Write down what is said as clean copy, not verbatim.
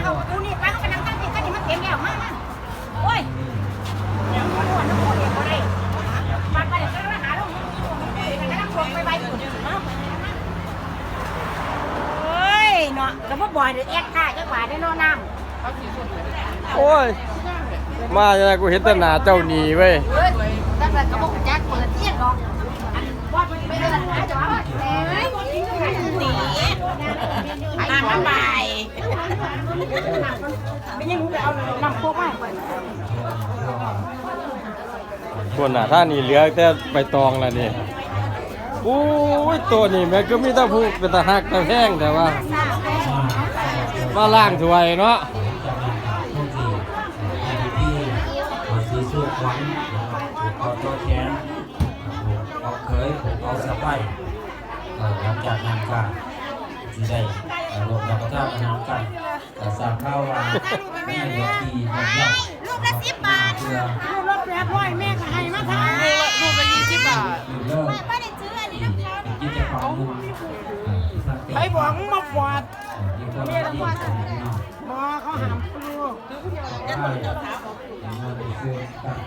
เอาดูนี่ไปเขาไปนั่งตั้งที่กันนี่มันเต็มแล้วมาโอ้ยเนี่ยมันอ้วนน้ำอ้วนเองก็ได้มาไปเดี๋ยวก็ไปหาลูกกันนั่งพวงไปเฮ้ยเนาะแล้วพวกบ่อยเดี๋ยวแอดค่าจังหวะได้นอนน้ำ โอ้ยมาจะกูเห็นแต่หน้าเจ้าหนีเว้ย เฮ้ยตั้งแต่กระบอกแจ็คเปิดเที่ยงเนาะว่าไม่ได้หาจังหวะเฮ้ยหนีน้ำใบไม่ยังรู้เลยเอาน้ำโค้กมาไป คนน่ะถ้านี่เหลือแต่ใบตองแล้วนี่โอ้ยตัวนี้แม่ก็มีแต่ผู้เป็นตาหักตาแพงแต่ว่ามาล่างถวยเนาะ สีสู้ขวัญผูกคอตัวแขนเอาเคยผูกเอาสะไปหลังจากงานการที่ได้รวมรับประทานอาหารกันสร้างข้าววางไม่เหลือทีมันย่อม ลูกละ10 บาท เพื่อ ลูกละ800แม่ก็ให้มาทาน ลูกละ20 บาท เริ่ม ไม่ได้ซื้ออันนี้น้ำเขา เป็นกิจกรรมหนึ่ง ไปบอกมาฟอด ที่ก็ไม่ดีของน้อง บอเขาหามลูก ใช่เงินซื้อกัน